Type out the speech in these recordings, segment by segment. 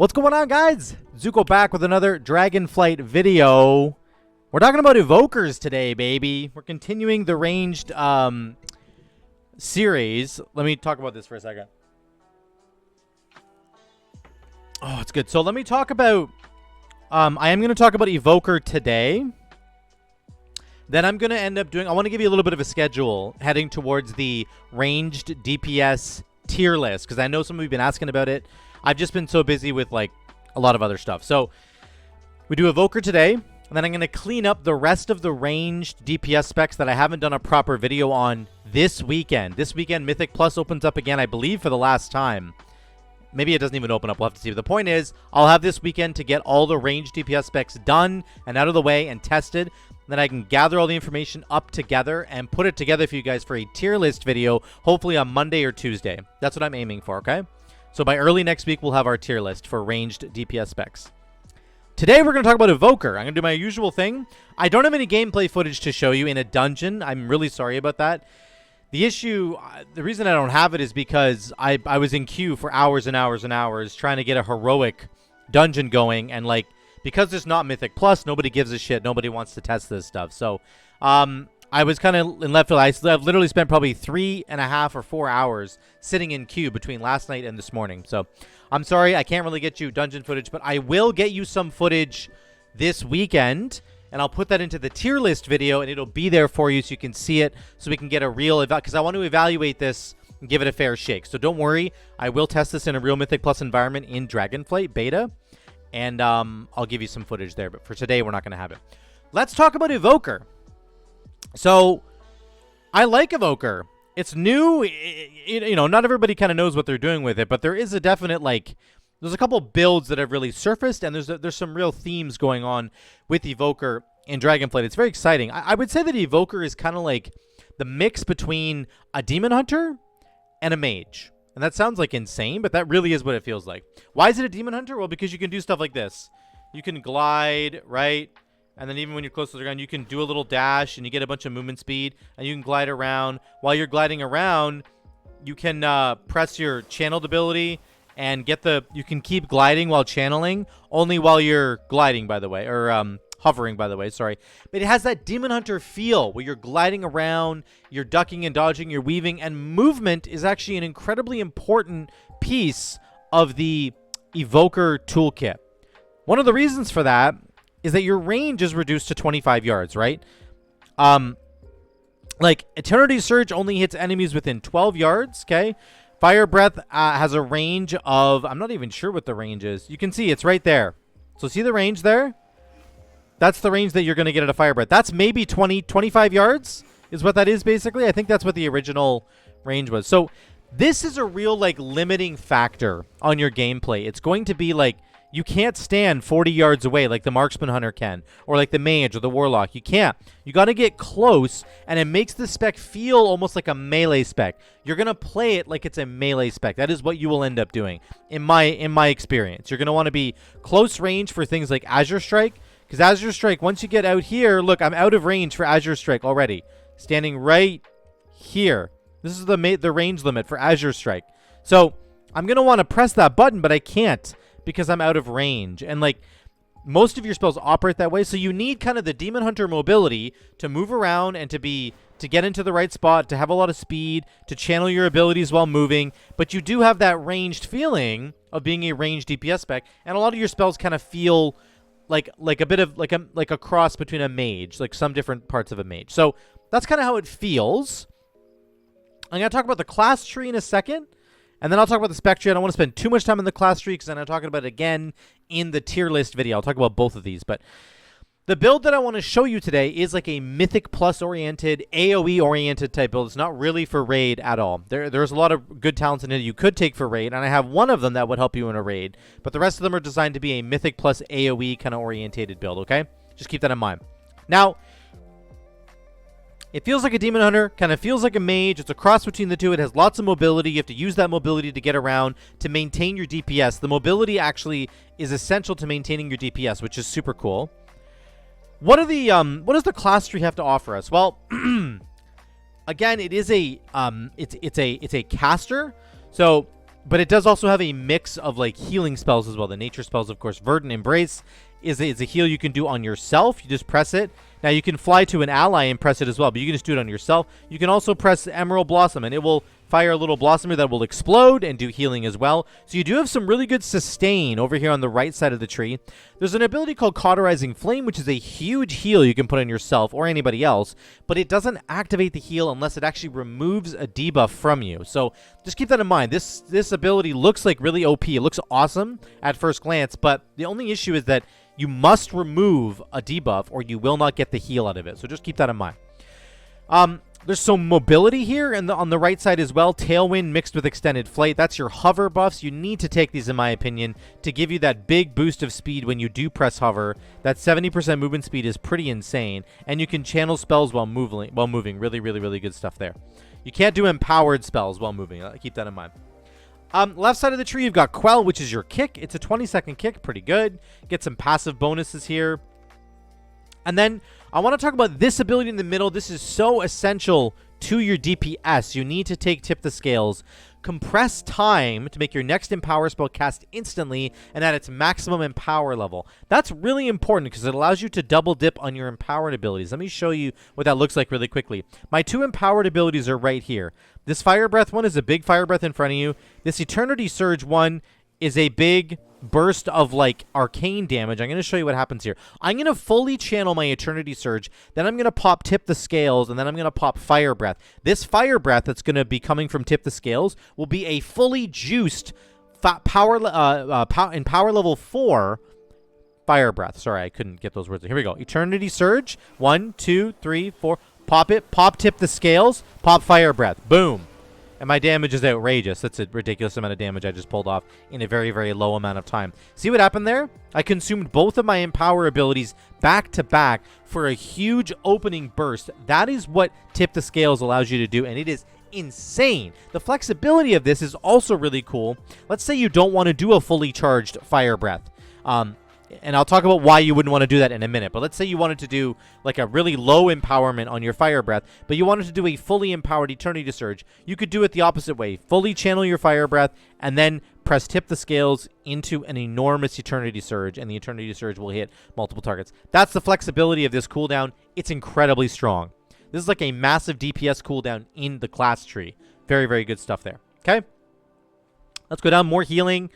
What's going on, guys? Zuko back with another Dragonflight video. We're talking about evokers today, baby. We're continuing the ranged series. Let me talk about this for a second. Oh, it's good. So let me talk about I am going to talk about evoker today. Then I'm going to end up doing, I want to give you a little bit of a schedule heading towards the ranged DPS tier list, because I know some of you have been asking about it. I've just been so busy with like a lot of other stuff. So we do evoker today, and then I'm going to clean up the rest of the ranged DPS specs that I haven't done a proper video on this weekend. This weekend, Mythic Plus opens up again, I believe, for the last time. Maybe it doesn't even open up. We'll have to see. But the point is, I'll have this weekend to get all the ranged DPS specs done and out of the way and tested. Then I can gather all the information up together and put it together for you guys for a tier list video, hopefully on Monday or Tuesday. That's what I'm aiming for, okay? So by early next week, we'll have our tier list for ranged DPS specs. Today, we're going to talk about Evoker. I'm going to do my usual thing. I don't have any gameplay footage to show you in a dungeon. I'm really sorry about that. The issue, the reason I don't have it is because I was in queue for hours and hours and hours trying to get a heroic dungeon going. And, like, because there's not Mythic Plus, nobody gives a shit. Nobody wants to test this stuff. So, I was kind of in left field. I've literally spent probably 3.5 or 4 hours sitting in queue between last night and this morning. So I'm sorry, I can't really get you dungeon footage, but I will get you some footage this weekend, and I'll put that into the tier list video, and it'll be there for you so you can see it, so we can get a real because I want to evaluate this and give it a fair shake. So don't worry, I will test this in a real Mythic Plus environment in Dragonflight beta, and I'll give you some footage there. But for today, we're not going to have it. Let's talk about Evoker. So, I like Evoker. It's new. You know, not everybody kind of knows what they're doing with it, but there is a definite, like, there's a couple builds that have really surfaced, and there's some real themes going on with Evoker in Dragonflight. It's very exciting. I would say that Evoker is kind of like the mix between a Demon Hunter and a Mage. And that sounds like insane, but that really is what it feels like. Why is it a Demon Hunter? Well, because you can do stuff like this. You can glide, right? And then even when you're close to the ground, you can do a little dash, and you get a bunch of movement speed, and you can glide around. While you're gliding around, you can press your channeled ability and get you can keep gliding while channeling, only while you're gliding, by the way, or hovering, by the way, sorry. But it has that Demon Hunter feel where you're gliding around, you're ducking and dodging, you're weaving, and movement is actually an incredibly important piece of the Evoker toolkit. One of the reasons for that is that your range is reduced to 25 yards, right? Like, Eternity Surge only hits enemies within 12 yards, okay? Fire Breath has a range of, I'm not even sure what the range is. You can see it's right there. So see the range there? That's the range that you're going to get at a Fire Breath. That's maybe 25 yards is what that is, basically. I think that's what the original range was. So this is a real, like, limiting factor on your gameplay. It's going to be, like, you can't stand 40 yards away like the Marksman Hunter can, or like the Mage or the Warlock. You can't. You got to get close, and it makes the spec feel almost like a melee spec. You're going to play it like it's a melee spec. That is what you will end up doing, in my experience. You're going to want to be close range for things like Azure Strike, because Azure Strike, once you get out here, look, I'm out of range for Azure Strike already. Standing right here. This is the range limit for Azure Strike. So I'm going to want to press that button, but I can't, because I'm out of range. And, like, most of your spells operate that way, so you need kind of the Demon Hunter mobility to move around and to get into the right spot, to have a lot of speed, to channel your abilities while moving. But you do have that ranged feeling of being a ranged DPS spec, and a lot of your spells kind of feel like a bit of like a cross between a mage, like some different parts of a mage. So that's kind of how it feels. I'm going to talk about the class tree in a second, and then I'll talk about the spec tree. I don't want to spend too much time in the class tree because then I'm talking about it again in the tier list video. I'll talk about both of these. But the build that I want to show you today is like a Mythic Plus oriented, AoE oriented type build. It's not really for raid at all. There's a lot of good talents in it you could take for raid, and I have one of them that would help you in a raid. But the rest of them are designed to be a Mythic Plus AoE kind of orientated build, okay? Just keep that in mind. Now, it feels like a Demon Hunter, kind of feels like a Mage. It's a cross between the two. It has lots of mobility. You have to use that mobility to get around, to maintain your DPS. The mobility actually is essential to maintaining your DPS, which is super cool. What does the class tree have to offer us? Well, again, it is it's a caster. So But it does also have a mix of like healing spells as well. The nature spells, of course. Verdant Embrace is a heal you can do on yourself. You just press it. Now you can fly to an ally and press it as well, but you can just do it on yourself. You can also press Emerald Blossom, and it will fire a little blossomer that will explode and do healing as well. So you do have some really good sustain over here on the right side of the tree. There's an ability called Cauterizing Flame, which is a huge heal you can put on yourself or anybody else, but it doesn't activate the heal unless it actually removes a debuff from you. So just keep that in mind. This ability looks like really OP. It looks awesome at first glance, but the only issue is that you must remove a debuff or you will not get the heal out of it. So just keep that in mind. There's some mobility here on the right side as well. Tailwind mixed with Extended Flight. That's your hover buffs. You need to take these, in my opinion, to give you that big boost of speed when you do press hover. That 70% movement speed is pretty insane. And you can channel spells while moving. Really, really, really good stuff there. You can't do empowered spells while moving. Keep that in mind. Left side of the tree, you've got Quell, which is your kick. It's a 20-second kick. Pretty good. Get some passive bonuses here. And then I want to talk about this ability in the middle. This is so essential to your DPS. You need to take Tip the Scales. Compress time to make your next Empower spell cast instantly and at its maximum Empower level. That's really important because it allows you to double dip on your empowered abilities. Let me show you what that looks like really quickly. My two empowered abilities are right here. This Fire Breath one is a big Fire Breath in front of you. This Eternity Surge one is a big burst of like arcane damage. I'm going to show you what happens here. I'm going to fully channel my Eternity Surge, then I'm going to pop Tip the Scales, and then I'm going to pop Fire Breath. This Fire Breath that's going to be coming from Tip the Scales will be a fully juiced in power level 4 Fire Breath. Sorry, I couldn't get those words. Here we go. Eternity Surge. 1, 2, 3, 4. Pop it. Pop Tip the Scales. Pop Fire Breath. Boom. And my damage is outrageous. That's a ridiculous amount of damage I just pulled off in a very, very low amount of time. See what happened there? I consumed both of my Empower abilities back to back for a huge opening burst. That is what Tip the Scales allows you to do, and it is insane. The flexibility of this is also really cool. Let's say you don't want to do a fully charged Fire Breath. And I'll talk about why you wouldn't want to do that in a minute. But let's say you wanted to do like a really low empowerment on your Fire Breath, but you wanted to do a fully empowered Eternity Surge. You could do it the opposite way. Fully channel your Fire Breath and then press Tip the Scales into an enormous Eternity Surge, and the Eternity Surge will hit multiple targets. That's the flexibility of this cooldown. It's incredibly strong. This is like a massive DPS cooldown in the class tree. Very, very good stuff there. Okay? Let's go down. More healing.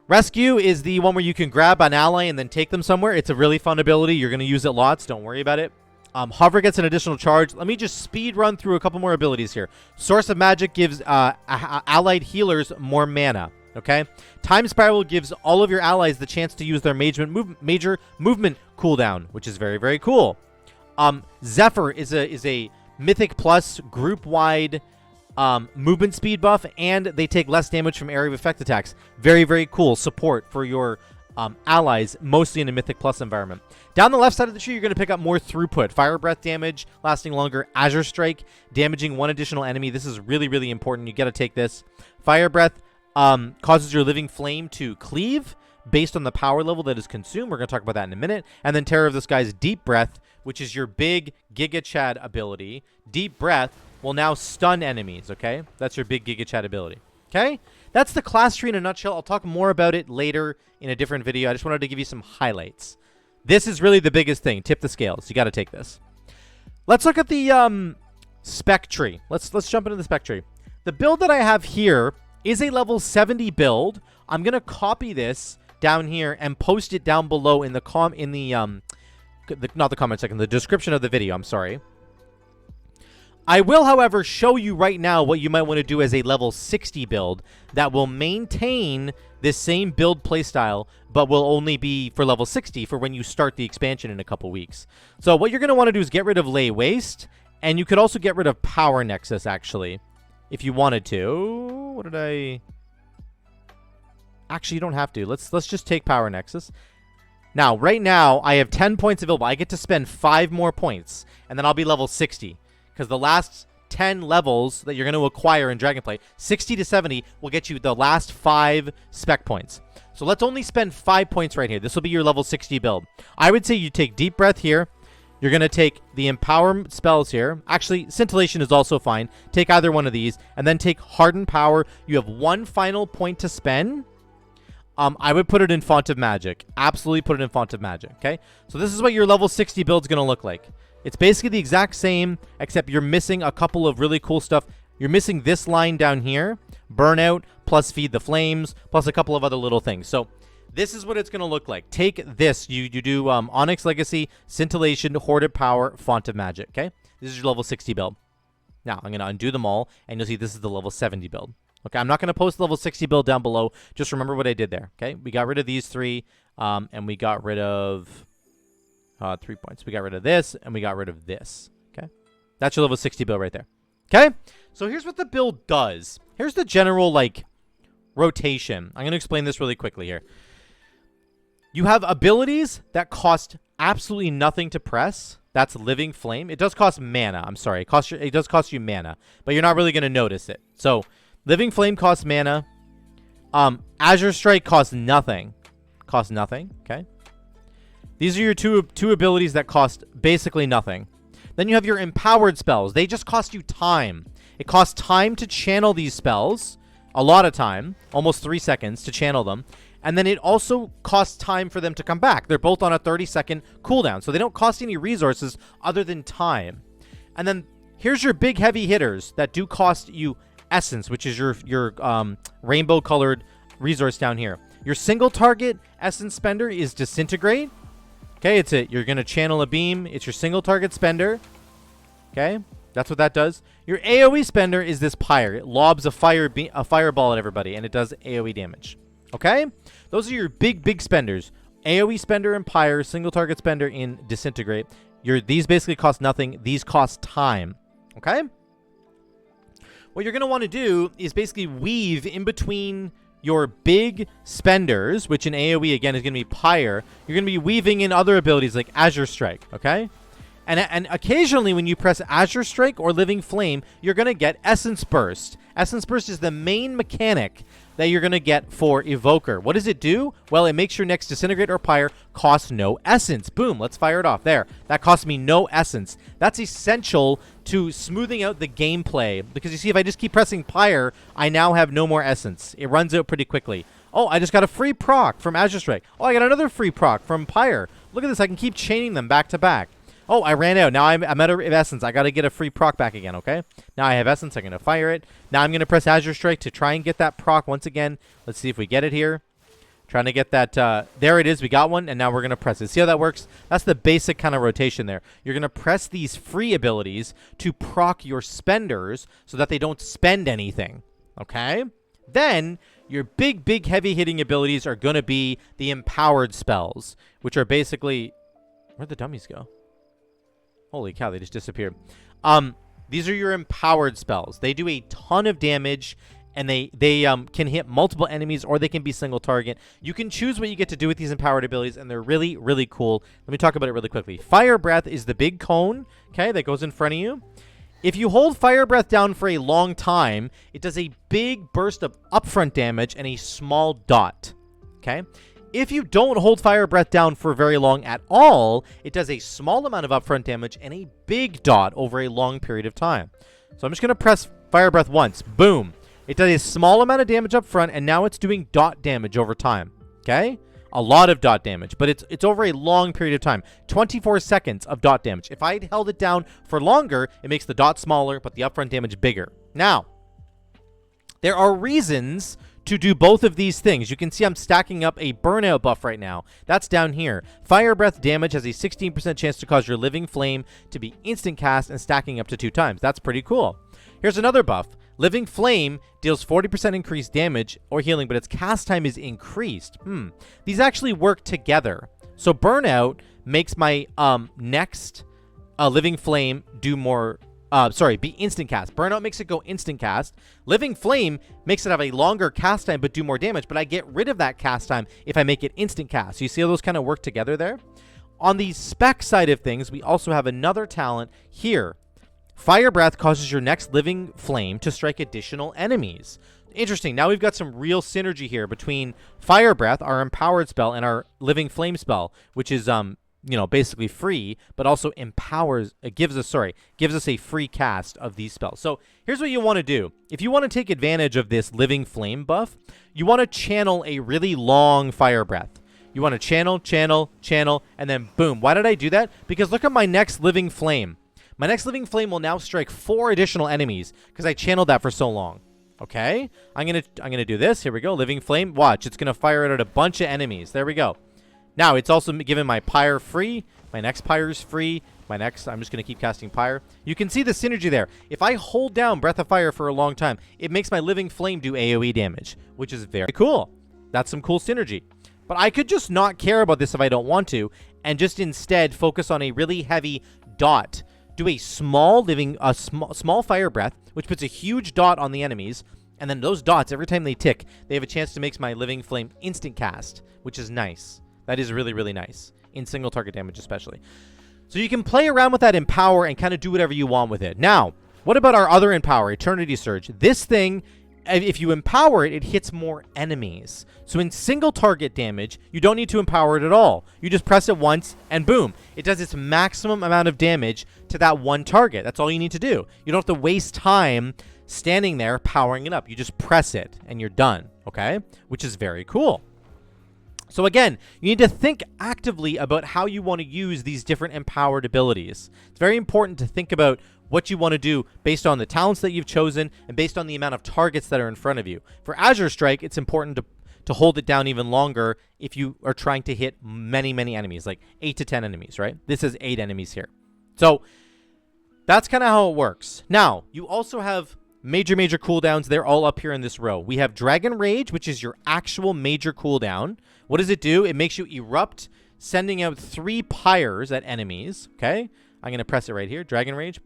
Rescue is the one where you can grab an ally and then take them somewhere. It's a really fun ability. You're going to use it lots. Don't worry about it. Hover gets an additional charge. Let me just speed run through a couple more abilities here. Source of Magic gives allied healers more mana. Okay? Time Spiral gives all of your allies the chance to use their major movement cooldown, which is very, very cool. Zephyr is a Mythic Plus group-wide movement speed buff, and they take less damage from area of effect attacks. Very, very cool support for your allies, mostly in a Mythic Plus environment. Down the left side of the tree, you're going to pick up more throughput. Fire Breath damage, lasting longer. Azure Strike, damaging one additional enemy. This is really, really important. You got to take this. Fire Breath causes your living flame to cleave based on the power level that is consumed. We're going to talk about that in a minute. And then Terror of the Skies Deep Breath, which is your big Giga Chad ability. Deep Breath will now stun enemies, okay? That's your big Giga Chad ability, okay? That's the class tree in a nutshell. I'll talk more about it later in a different video. I just wanted to give you some highlights. This is really the biggest thing. Tip the Scales. You got to take this. Let's look at the spec tree. Let's jump into the spec tree. The build that I have here is a level 70 build. I'm going to copy this down here and post it down below in the the description of the video. I'm sorry. I will, however, show you right now what you might want to do as a level 60 build that will maintain this same build playstyle, but will only be for level 60 for when you start the expansion in a couple weeks. So what you're going to want to do is get rid of Lay Waste, and you could also get rid of Power Nexus, actually, if you wanted to. What did I... Actually, you don't have to. Let's just take Power Nexus. Now, right now, I have 10 points available. I get to spend 5 more points, and then I'll be level 60. Because the last 10 levels that you're going to acquire in Dragonflight, 60 to 70, will get you the last 5 spec points. So let's only spend 5 points right here. This will be your level 60 build. I would say you take Deep Breath here. You're going to take the Empower spells here. Actually, Scintillation is also fine. Take either one of these. And then take Hardened Power. You have one final point to spend. I would put it in Font of Magic. Absolutely put it in Font of Magic, okay? So this is what your level 60 build is going to look like. It's basically the exact same, except you're missing a couple of really cool stuff. You're missing this line down here. Burnout, plus Feed the Flames, plus a couple of other little things. So this is what it's going to look like. Take this. You do Onyx Legacy, Scintillation, Hoarded Power, Font of Magic, okay? This is your level 60 build. Now, I'm going to undo them all, and you'll see this is the level 70 build. Okay, I'm not going to post the level 60 build down below. Just remember what I did there, okay? We got rid of these three, and we got rid of 3 points. We got rid of this, and we got rid of this, okay? That's your level 60 build right there, okay? So here's what the build does. Here's the general, like, rotation. I'm going to explain this really quickly here. You have abilities that cost absolutely nothing to press. That's Living Flame. It does cost mana. I'm sorry. It does cost you mana, but you're not really going to notice it. So Living Flame costs mana. Azure Strike costs nothing. Costs nothing. Okay. These are your two abilities that cost basically nothing. Then you have your empowered spells. They just cost you time. It costs time to channel these spells. A lot of time. Almost 3 seconds to channel them. And then it also costs time for them to come back. They're both on a 30-second cooldown. So they don't cost any resources other than time. And then here's your big heavy hitters that do cost you essence, which is your rainbow-colored resource down here. Your single target essence spender is Disintegrate. Okay, it's it. You're going to channel a beam. It's your single target spender. Okay, that's what that does. Your AoE spender is this Pyre. It lobs a fireball at everybody, and it does AoE damage. Okay? Those are your big spenders. AoE spender and Pyre, single target spender in Disintegrate. These basically cost nothing. These cost time. Okay? What you're going to want to do is basically weave in between your big spenders, which in AoE, again, is going to be Pyre. You're going to be weaving in other abilities like Azure Strike. Okay? And occasionally when you press Azure Strike or Living Flame, you're going to get Essence Burst. Essence Burst is the main mechanic that you're going to get for Evoker. What does it do? Well, it makes your next Disintegrate or Pyre cost no essence. Boom, let's fire it off. There, that costs me no essence. That's essential to smoothing out the gameplay. Because you see, if I just keep pressing Pyre, I now have no more essence. It runs out pretty quickly. Oh, I just got a free proc from Azure Strike. Oh, I got another free proc from Pyre. Look at this, I can keep chaining them back to back. Oh, I ran out. Now I'm out of essence. I got to get a free proc back again, okay? Now I have essence. I'm going to fire it. Now I'm going to press Azure Strike to try and get that proc once again. Let's see if we get it here. Trying to get that. There it is. We got one, and now we're going to press it. See how that works? That's the basic kind of rotation there. You're going to press these free abilities to proc your spenders so that they don't spend anything, okay? Then your big heavy-hitting abilities are going to be the empowered spells, which are basically... Where'd the dummies go? Holy cow, they just disappeared. These are your empowered spells. They do a ton of damage, and they can hit multiple enemies, or they can be single target. You can choose what you get to do with these empowered abilities, and they're really cool. Let me talk about it really quickly. Fire Breath is the big cone, okay, that goes in front of you. If you hold Fire Breath down for a long time, it does a big burst of upfront damage and a small dot, okay? If you don't hold Fire Breath down for very long at all, it does a small amount of upfront damage and a big dot over a long period of time. So I'm just going to press Fire Breath once. Boom. It does a small amount of damage up front, and now it's doing dot damage over time. Okay? A lot of dot damage, but it's over a long period of time. 24 seconds of dot damage. If I had held it down for longer, it makes the dot smaller, but the upfront damage bigger. Now, there are reasons to do both of these things. You can see I'm stacking up a burnout buff right now. That's down here. Fire Breath damage has a 16% chance to cause your Living Flame to be instant cast and stacking up to 2 times. That's pretty cool. Here's another buff. Living Flame deals 40% increased damage or healing, but its cast time is increased. These actually work together. So Burnout makes my next Living Flame do more... be instant cast. Burnout makes it go instant cast. Living Flame makes it have a longer cast time but do more damage, but I get rid of that cast time if I make it instant cast. So you see how those kind of work together there? On the spec side of things, we also have another talent here. Fire Breath causes your next Living Flame to strike additional enemies. Interesting. Now we've got some real synergy here between Fire Breath, our empowered spell, and our Living Flame spell, which is you know, basically free, but also empowers, gives us a free cast of these spells. So here's what you want to do. If you want to take advantage of this Living Flame buff, you want to channel a really long Fire Breath. You want to channel, channel, channel, and then boom. Why did I do that? Because look at my next Living Flame. My next Living Flame will now strike 4 additional enemies because I channeled that for so long. Okay? I'm gonna do this. Here we go. Living Flame. Watch. It's going to fire it at a bunch of enemies. There we go. Now, it's also given my Pyre free. My next Pyre is free. My next, I'm just going to keep casting Pyre. You can see the synergy there. If I hold down Breath of Fire for a long time, it makes my Living Flame do AoE damage, which is very cool. That's some cool synergy. But I could just not care about this if I don't want to, and just instead focus on a really heavy dot. Do a small Fire Breath, which puts a huge dot on the enemies, and then those dots, every time they tick, they have a chance to make my Living Flame instant cast, which is nice. That is really, really nice. In single target damage especially. So you can play around with that Empower and kind of do whatever you want with it. Now, what about our other Empower, Eternity Surge? This thing, if you empower it, it hits more enemies. So in single target damage, you don't need to empower it at all. You just press it once and boom. It does its maximum amount of damage to that one target. That's all you need to do. You don't have to waste time standing there powering it up. You just press it and you're done, okay? Which is very cool. So again, you need to think actively about how you want to use these different empowered abilities. It's very important to think about what you want to do based on the talents that you've chosen and based on the amount of targets that are in front of you. For Azure Strike, it's important to hold it down even longer if you are trying to hit many, many enemies, like 8 to 10 enemies, right? This is 8 enemies here. So that's kind of how it works. Now, you also have major cooldowns. They're all up here in this row. We have Dragon Rage, which is your actual major cooldown. What does it do? It makes you erupt, sending out 3 pyres at enemies. Okay? I'm going to press it right here. Dragon Rage.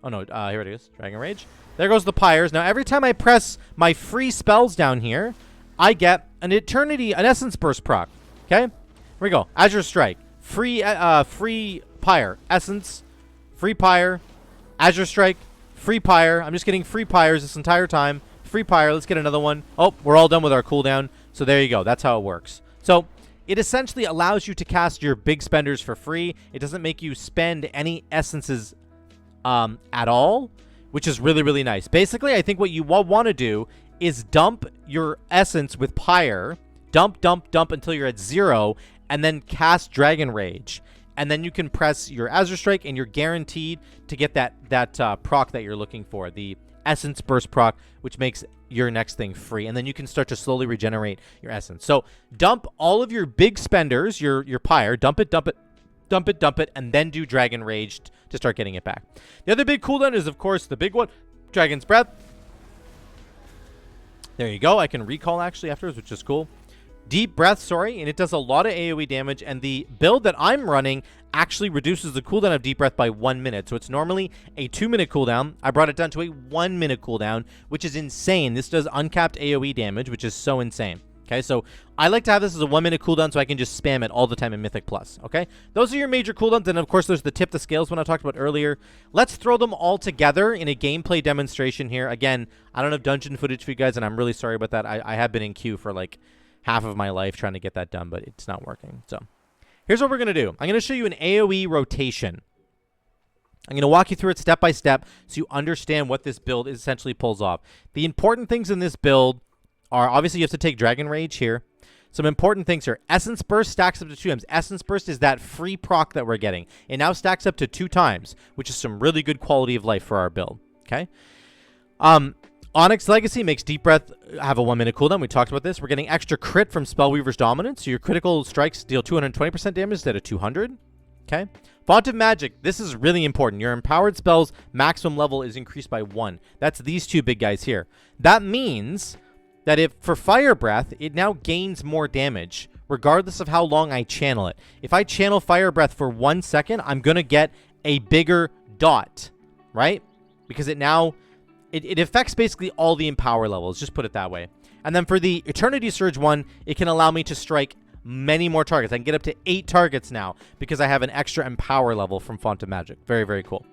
Oh, no. Here it is. Dragon Rage. There goes the pyres. Now, every time I press my free spells down here, I get an Essence Burst proc. Okay? Here we go. Azure Strike. Free pyre. Essence. Free pyre. Azure Strike. Free pyre. I'm just getting free pyres this entire time. Free pyre. Let's get another one. Oh, we're all done with our cooldown. So there you go. That's how it works. So it essentially allows you to cast your big spenders for free. It doesn't make you spend any essences at all, which is really, really nice. Basically, I think what you want to do is dump your essence with pyre. Dump until you're at 0, and then cast Dragon Rage. And then you can press your Azure Strike, and you're guaranteed to get that proc that you're looking for, the Essence Burst proc, which makes your next thing free. And then you can start to slowly regenerate your essence. So dump all of your big spenders, your pyre, dump it, and then do Dragon Rage to start getting it back. The other big cooldown is, of course, the big one, Dragon's Breath. There you go. I can recall actually afterwards, which is cool. Deep Breath, and it does a lot of AoE damage, and the build that I'm running actually reduces the cooldown of Deep Breath by 1 minute. So it's normally a 2-minute cooldown. I brought it down to a 1-minute cooldown, which is insane. This does uncapped AoE damage, which is so insane. Okay, so I like to have this as a 1-minute cooldown so I can just spam it all the time in Mythic Plus, okay? Those are your major cooldowns, and of course there's the Tip the Scales one I talked about earlier. Let's throw them all together in a gameplay demonstration here. Again, I don't have dungeon footage for you guys, and I'm really sorry about that. I have been in queue for like half of my life trying to get that done, but it's not working. So here's what we're going to do. I'm going to show you an AoE rotation. I'm going to walk you through it step by step so you understand what this build essentially pulls off. The important things in this build are, obviously, you have to take Dragon Rage here. Some important things here. Essence Burst stacks up to 2 times. Essence Burst is that free proc that we're getting. It now stacks up to 2 times, which is some really good quality of life for our build. Okay? Onyx Legacy makes Deep Breath have a 1-minute cooldown. We talked about this. We're getting extra crit from Spellweaver's Dominance, so your critical strikes deal 220% damage instead of 200. Okay? Font of Magic. This is really important. Your empowered spells maximum level is increased by 1. That's these 2 big guys here. That means that if for Fire Breath, it now gains more damage, regardless of how long I channel it. If I channel Fire Breath for 1 second, I'm going to get a bigger dot, right? Because it now... It affects basically all the empower levels, just put it that way. And then for the Eternity Surge one, it can allow me to strike many more targets. I can get up to 8 targets now because I have an extra empower level from Font of Magic. Very, very cool.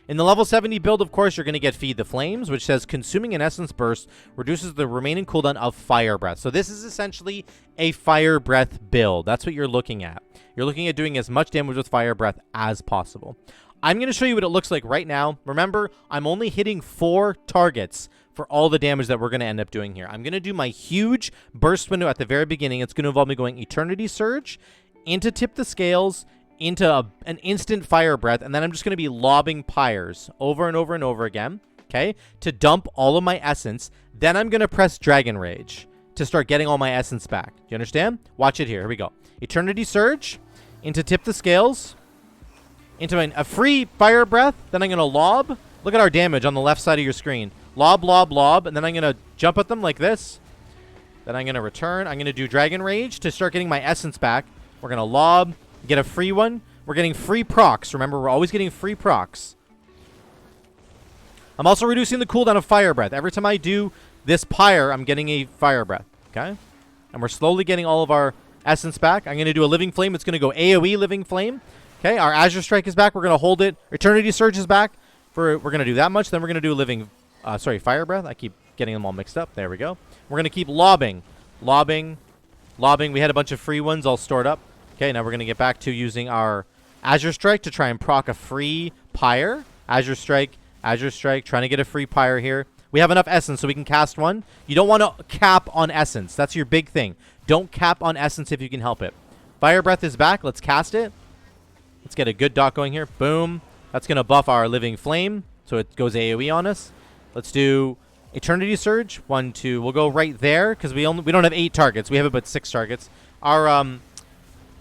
In the level 70 build, of course, you're going to get Feed the Flames, which says consuming an essence burst reduces the remaining cooldown of Fire Breath. So this is essentially a Fire Breath build. That's what you're looking at. You're looking at doing as much damage with Fire Breath as possible. I'm going to show you what it looks like right now. Remember, I'm only hitting 4 targets for all the damage that we're going to end up doing here. I'm going to do my huge burst window at the very beginning. It's going to involve me going Eternity Surge, into Tip the Scales, into an instant Fire Breath, and then I'm just going to be lobbing pyres over and over and over again, okay, to dump all of my essence. Then I'm going to press Dragon Rage to start getting all my essence back. Do you understand? Watch it here. Here we go. Eternity Surge, into Tip the Scales, into a free Fire Breath, then I'm going to lob. Look at our damage on the left side of your screen. Lob, lob, lob, and then I'm going to jump at them like this. Then I'm going to return. I'm going to do Dragon Rage to start getting my essence back. We're going to lob. Get a free one. We're getting free procs. Remember, we're always getting free procs. I'm also reducing the cooldown of Fire Breath. Every time I do this pyre, I'm getting a Fire Breath. Okay? And we're slowly getting all of our essence back. I'm going to do a Living Flame. It's going to go AoE Living Flame. Okay? Our Azure Strike is back. We're going to hold it. Eternity Surge is back. We're going to do that much. Then we're going to do a Living... Fire Breath. I keep getting them all mixed up. There we go. We're going to keep lobbing. Lobbing. Lobbing. We had a bunch of free ones all stored up. Okay, now we're going to get back to using our Azure Strike to try and proc a free pyre. Azure Strike, trying to get a free pyre here. We have enough essence so we can cast one. You don't want to cap on essence. That's your big thing. Don't cap on essence if you can help it. Fire Breath is back. Let's cast it. Let's get a good dot going here. Boom. That's going to buff our Living Flame, so it goes AoE on us. Let's do Eternity Surge. 1, 2. We'll go right there because we don't have 8 targets. We have about 6 targets. Our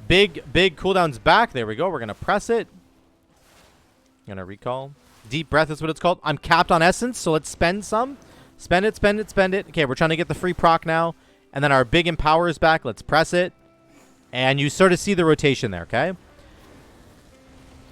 big cooldown's back. There we go. We're going to press it. Going to recall. Deep Breath is what it's called. I'm capped on essence, so let's spend some. Spend it, spend it, spend it. Okay, we're trying to get the free proc now. And then our big Empower is back. Let's press it. And you sort of see the rotation there, okay?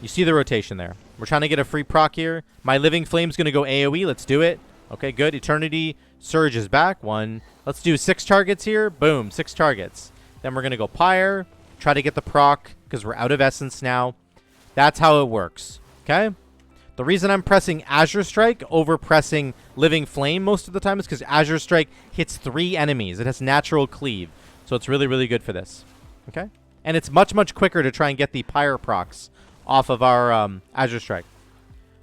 You see the rotation there. We're trying to get a free proc here. My Living Flame's going to go AoE. Let's do it. Okay, good. Eternity Surge is back. 1. Let's do 6 targets here. Boom, 6 targets. Then we're going to go Pyre. Try to get the proc because we're out of essence now. That's how it works. Okay? The reason I'm pressing Azure Strike over pressing Living Flame most of the time is because Azure Strike hits 3 enemies. It has natural cleave. So it's really, really good for this. Okay? And it's much, much quicker to try and get the Pyre procs off of our Azure Strike.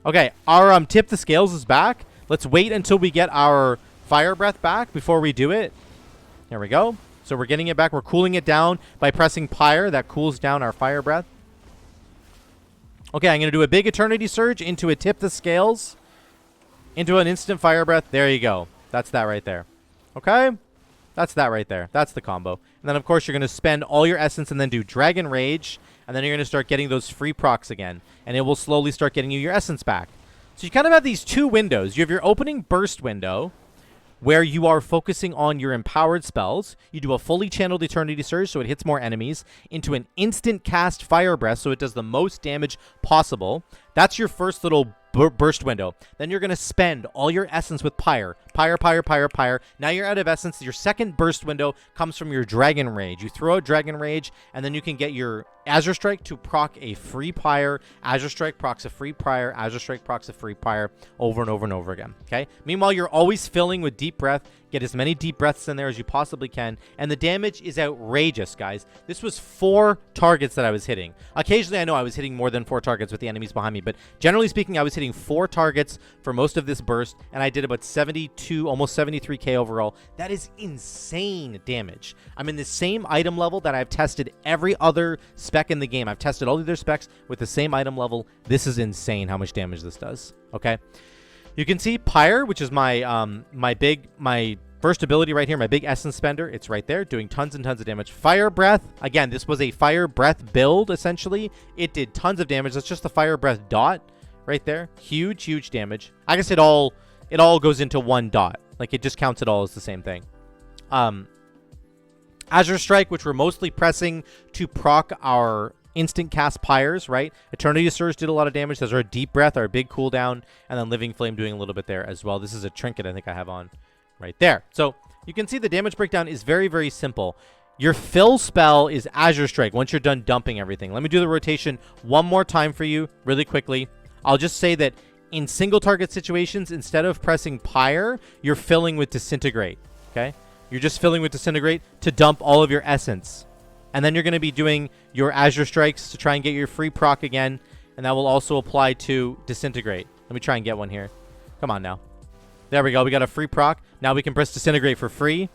Okay, our Tip the Scales is back. Let's wait until we get our Fire Breath back before we do it. There we go. So we're getting it back. We're cooling it down by pressing Pyre. That cools down our Fire Breath. Okay, I'm going to do a big Eternity Surge into a Tip the Scales, into an instant Fire Breath. There you go. That's that right there. Okay? That's that right there. That's the combo. And then, of course, you're going to spend all your essence and then do Dragon Rage, and then you're going to start getting those free procs again, and it will slowly start getting you your essence back. So you kind of have these 2 windows. You have your opening burst window, where you are focusing on your empowered spells. You do a fully channeled Eternity Surge, so it hits more enemies, into an instant cast Fire Breath, so it does the most damage possible. That's your first little burst window. Then you're going to spend all your essence with Pyre. Pyre, Pyre, Pyre, Pyre. Now you're out of essence. Your second burst window comes from your Dragon Rage. You throw out Dragon Rage, and then you can get your Azure Strike to proc a free Pyre. Azure Strike procs a free Pyre. Azure Strike procs a free Pyre over and over and over again. Okay? Meanwhile, you're always filling with Deep Breath. Get as many deep breaths in there as you possibly can. And the damage is outrageous, guys. This was 4 targets that I was hitting. Occasionally, I know I was hitting more than 4 targets with the enemies behind me. But generally speaking, I was hitting 4 targets for most of this burst. And I did about 72, almost 73k overall. That is insane damage. I'm in the same item level that I've tested every other spec in the game. I've tested all the other specs with the same item level. This is insane how much damage this does. Okay? You can see Pyre, which is my my first ability right here, my big essence spender. It's right there, doing tons and tons of damage. Fire Breath, again, this was a Fire Breath build, essentially. It did tons of damage. That's just the Fire Breath dot right there. Huge, huge damage. I guess it all goes into one dot. Like, it just counts it all as the same thing. Azure Strike, which we're mostly pressing to proc our instant cast Pyres, right? Eternity Surge did a lot of damage. There's our Deep Breath, our big cooldown, and then Living Flame doing a little bit there as well. This is a trinket I think I have on right there. So you can see the damage breakdown is very, very simple. Your fill spell is Azure Strike once you're done dumping everything. Let me do the rotation one more time for you really quickly. I'll just say that in single target situations, instead of pressing Pyre, you're filling with Disintegrate, okay? You're just filling with Disintegrate to dump all of your essence. And then you're going to be doing your Azure Strikes to try and get your free proc again, and that will also apply to Disintegrate. Let me try and get one here. Come on now. There we go. We got a free proc. Now we can press Disintegrate for free. You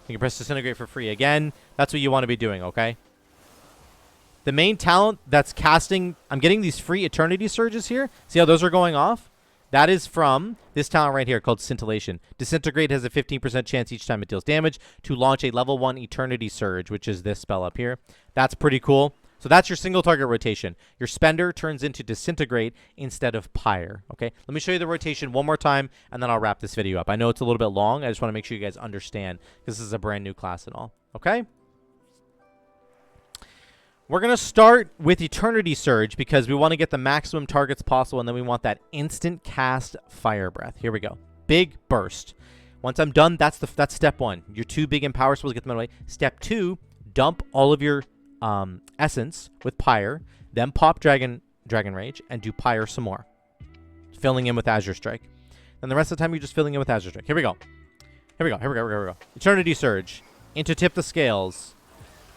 can press Disintegrate for free again. That's what you want to be doing, okay? The main talent that's casting... I'm getting these free Eternity Surges here. See how those are going off? That is from this talent right here called Scintillation. Disintegrate has a 15% chance each time it deals damage to launch a level 1 Eternity Surge, which is this spell up here. That's pretty cool. So that's your single target rotation. Your Spender turns into Disintegrate instead of Pyre, okay? Let me show you the rotation one more time, and then I'll wrap this video up. I know it's a little bit long. I just want to make sure you guys understand, because this is a brand new class and all, okay? We're going to start with Eternity Surge because we want to get the maximum targets possible, and then we want that instant cast Fire Breath. Here we go. Big burst. Once I'm done, that's step 1. Your 2 big Empower spells, get them out of the way. Step 2, dump all of your essence with Pyre, then pop Dragon Rage, and do Pyre some more. Filling in with Azure Strike. And the rest of the time, you're just filling in with Azure Strike. Here we go. Here we go. Eternity Surge. Into Tip the Scales.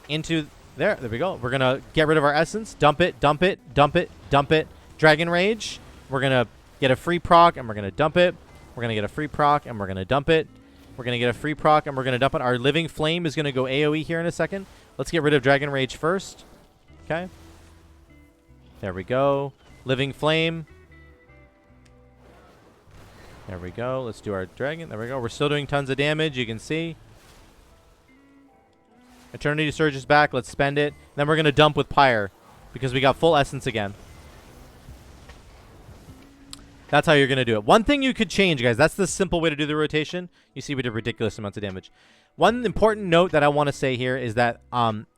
Into... There we go. We're going to get rid of our essence. Dump it. Dragon Rage. We're going to get a free proc, and we're going to dump it. We're going to get a free proc, and we're going to dump it. We're going to get a free proc, and we're going to dump it. Our Living Flame is going to go AoE here in a second. Let's get rid of Dragon Rage first. Okay. There we go. Living Flame. There we go. Let's do our Dragon. There we go. We're still doing tons of damage. You can see. Eternity Surge is back. Let's spend it. Then we're going to dump with Pyre because we got full essence again. That's how you're going to do it. One thing you could change, guys. That's the simple way to do the rotation. You see we did ridiculous amounts of damage. One important note that I want to say here is that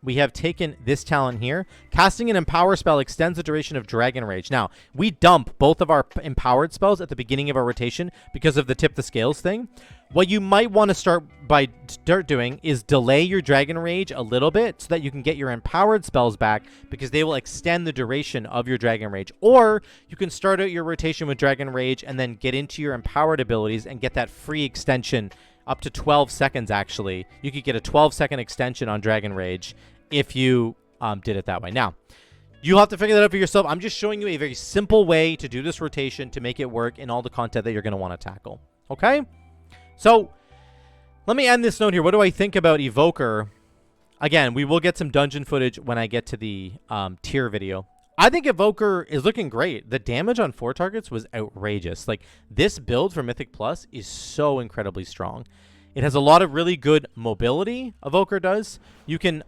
we have taken this talent here. Casting an Empower spell extends the duration of Dragon Rage. Now, we dump both of our empowered spells at the beginning of our rotation because of the Tip the Scales thing. What you might want to start doing is delay your Dragon Rage a little bit so that you can get your empowered spells back because they will extend the duration of your Dragon Rage. Or you can start out your rotation with Dragon Rage and then get into your empowered abilities and get that free extension up to 12 seconds, actually. You could get a 12-second extension on Dragon Rage if you did it that way. Now, you'll have to figure that out for yourself. I'm just showing you a very simple way to do this rotation to make it work in all the content that you're going to want to tackle. Okay? So, let me end this note here. What do I think about Evoker? Again, we will get some dungeon footage when I get to the tier video. I think Evoker is looking great. The damage on 4 targets was outrageous. Like, this build for Mythic Plus is so incredibly strong. It has a lot of really good mobility, Evoker does. You can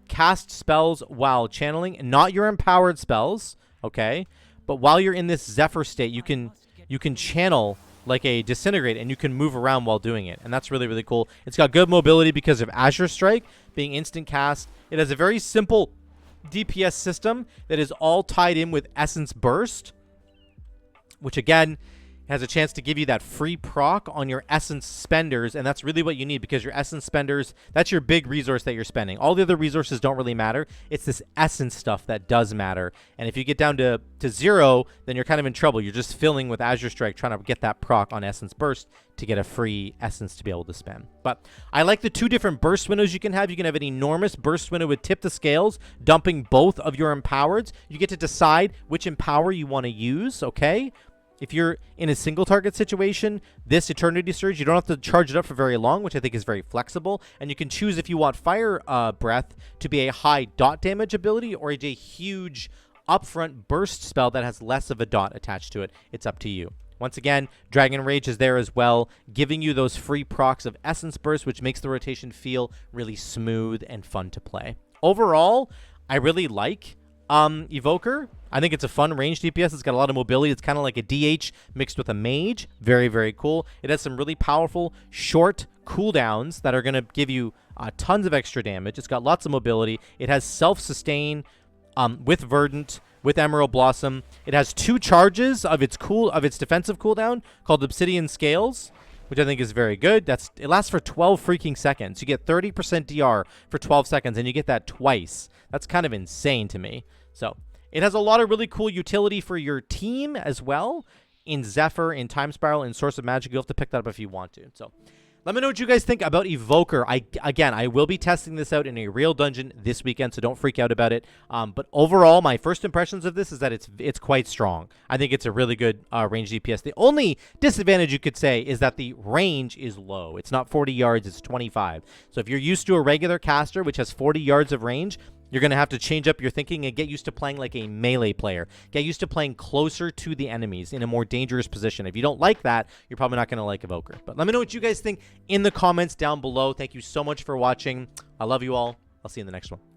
cast spells while channeling, not your empowered spells, okay? But while you're in this Zephyr state, you can channel like a Disintegrate, and you can move around while doing it. And that's really, really cool. It's got good mobility because of Azure Strike being instant cast. It has a very simple DPS system that is all tied in with Essence Burst, which again has a chance to give you that free proc on your Essence Spenders, and that's really what you need because your Essence Spenders, that's your big resource that you're spending. All the other resources don't really matter. It's this Essence stuff that does matter, and if you get down to 0, then you're kind of in trouble. You're just filling with Azure Strike trying to get that proc on Essence Burst to get a free Essence to be able to spend. But I like the 2 different burst windows you can have. You can have an enormous burst window with Tip the Scales, dumping both of your empowereds. You get to decide which empower you want to use, okay? If you're in a single target situation, this Eternity Surge, you don't have to charge it up for very long, which I think is very flexible. And you can choose if you want Fire Breath to be a high dot damage ability or a huge upfront burst spell that has less of a dot attached to it. It's up to you. Once again, Dragon Rage is there as well, giving you those free procs of Essence Burst, which makes the rotation feel really smooth and fun to play. Overall, I really like Evoker. I think it's a fun range DPS. It's got a lot of mobility. It's kind of like a DH mixed with a mage. Very, very cool. It has some really powerful short cooldowns that are going to give you tons of extra damage. It's got lots of mobility. It has self-sustain with Verdant, with Emerald Blossom. It has 2 charges of its defensive cooldown called Obsidian Scales, which I think is very good. It lasts for 12 freaking seconds. You get 30% DR for 12 seconds, and you get that twice. That's kind of insane to me. So it has a lot of really cool utility for your team as well. in Zephyr, in Time Spiral, in Source of Magic. You'll have to pick that up if you want to. So let me know what you guys think about Evoker. Again, I will be testing this out in a real dungeon this weekend, so don't freak out about it. But overall, my first impressions of this is that it's quite strong. I think it's a really good range DPS. The only disadvantage you could say is that the range is low. It's not 40 yards, it's 25. So if you're used to a regular caster, which has 40 yards of range, you're going to have to change up your thinking and get used to playing like a melee player. Get used to playing closer to the enemies in a more dangerous position. If you don't like that, you're probably not going to like Evoker. But let me know what you guys think in the comments down below. Thank you so much for watching. I love you all. I'll see you in the next one.